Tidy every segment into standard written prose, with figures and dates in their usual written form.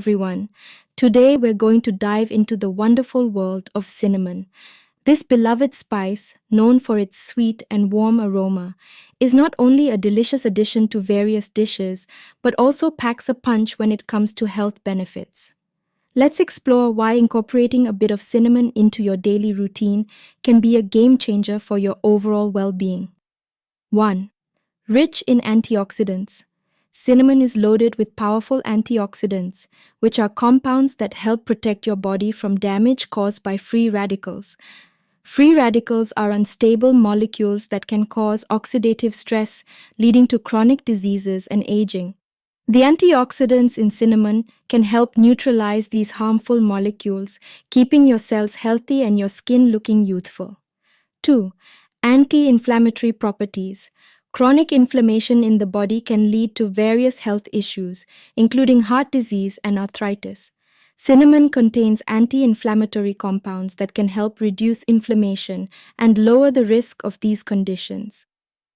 everyone. Today we're going to dive into the wonderful world of cinnamon. This beloved spice, known for its sweet and warm aroma, is not only a delicious addition to various dishes, but also packs a punch when it comes to health benefits. Let's explore why incorporating a bit of cinnamon into your daily routine can be a game changer for your overall well-being. 1. Rich in antioxidants. Cinnamon is loaded with powerful antioxidants, which are compounds that help protect your body from damage caused by free radicals. Free radicals are unstable molecules that can cause oxidative stress, leading to chronic diseases and aging. The antioxidants in cinnamon can help neutralize these harmful molecules, keeping your cells healthy and your skin looking youthful. 2. Anti-inflammatory properties. Chronic inflammation in the body can lead to various health issues, including heart disease and arthritis. Cinnamon contains anti-inflammatory compounds that can help reduce inflammation and lower the risk of these conditions.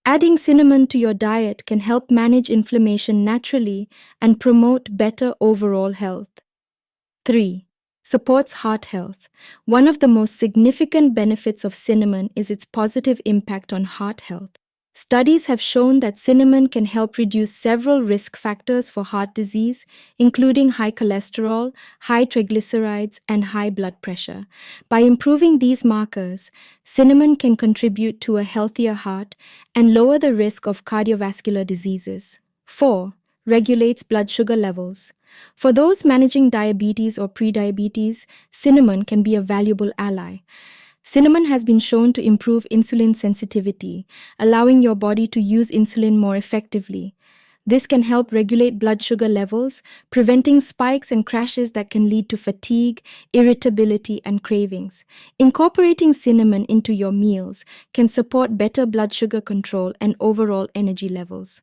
Adding cinnamon to your diet can help manage inflammation naturally and promote better overall health. 3. Supports heart health. One of the most significant benefits of cinnamon is its positive impact on heart health. Studies have shown that cinnamon can help reduce several risk factors for heart disease, including high cholesterol, high triglycerides, and high blood pressure. By improving these markers, cinnamon can contribute to a healthier heart and lower the risk of cardiovascular diseases. 4. Regulates blood sugar levels. For those managing diabetes or prediabetes, cinnamon can be a valuable ally. Cinnamon has been shown to improve insulin sensitivity, allowing your body to use insulin more effectively. This can help regulate blood sugar levels, preventing spikes and crashes that can lead to fatigue, irritability, and cravings. Incorporating cinnamon into your meals can support better blood sugar control and overall energy levels.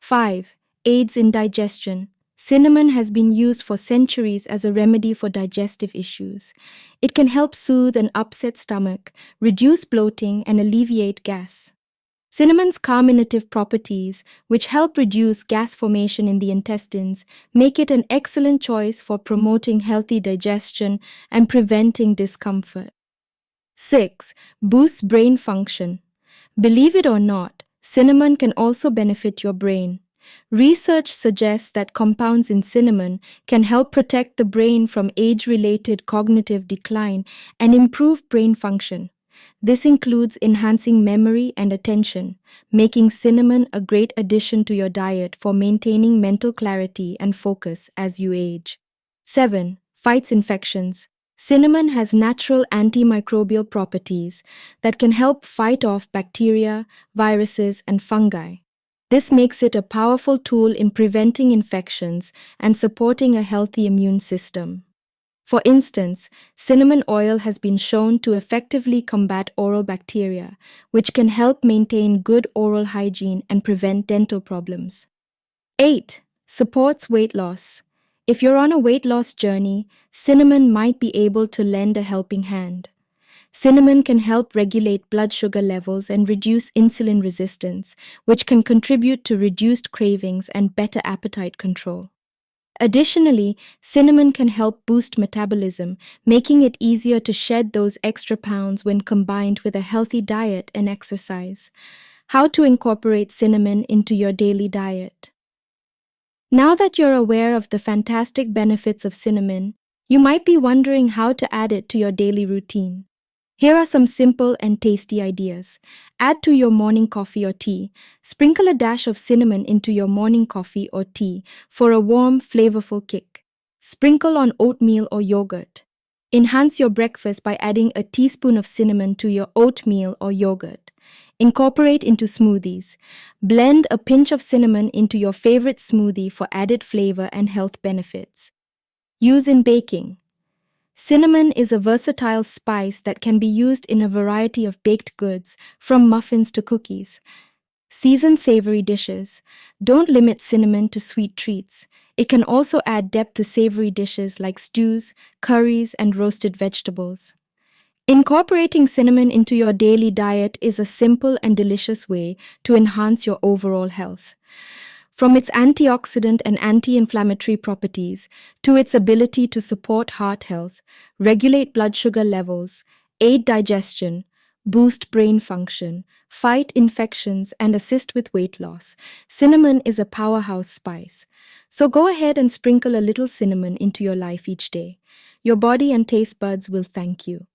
5. Aids in digestion. Cinnamon has been used for centuries as a remedy for digestive issues. It can help soothe an upset stomach, reduce bloating, and alleviate gas. Cinnamon's carminative properties, which help reduce gas formation in the intestines, make it an excellent choice for promoting healthy digestion and preventing discomfort. 6. Boosts brain function. Believe it or not, cinnamon can also benefit your brain. Research suggests that compounds in cinnamon can help protect the brain from age-related cognitive decline and improve brain function. This includes enhancing memory and attention, making cinnamon a great addition to your diet for maintaining mental clarity and focus as you age. 7. Fights infections. Cinnamon has natural antimicrobial properties that can help fight off bacteria, viruses, and fungi. This makes it a powerful tool in preventing infections and supporting a healthy immune system. For instance, cinnamon oil has been shown to effectively combat oral bacteria, which can help maintain good oral hygiene and prevent dental problems. 8. Supports weight loss. If you're on a weight loss journey, cinnamon might be able to lend a helping hand. Cinnamon can help regulate blood sugar levels and reduce insulin resistance, which can contribute to reduced cravings and better appetite control. Additionally, cinnamon can help boost metabolism, making it easier to shed those extra pounds when combined with a healthy diet and exercise. How to incorporate cinnamon into your daily diet. Now that you're aware of the fantastic benefits of cinnamon, you might be wondering how to add it to your daily routine. Here are some simple and tasty ideas. Add to your morning coffee or tea. Sprinkle a dash of cinnamon into your morning coffee or tea for a warm, flavorful kick. Sprinkle on oatmeal or yogurt. Enhance your breakfast by adding a teaspoon of cinnamon to your oatmeal or yogurt. Incorporate into smoothies. Blend a pinch of cinnamon into your favorite smoothie for added flavor and health benefits. Use in baking. Cinnamon is a versatile spice that can be used in a variety of baked goods, from muffins to cookies. Season savory dishes. Don't limit cinnamon to sweet treats. It can also add depth to savory dishes like stews, curries, and roasted vegetables. Incorporating cinnamon into your daily diet is a simple and delicious way to enhance your overall health. From its antioxidant and anti-inflammatory properties to its ability to support heart health, regulate blood sugar levels, aid digestion, boost brain function, fight infections, and assist with weight loss, cinnamon is a powerhouse spice. So go ahead and sprinkle a little cinnamon into your life each day. Your body and taste buds will thank you.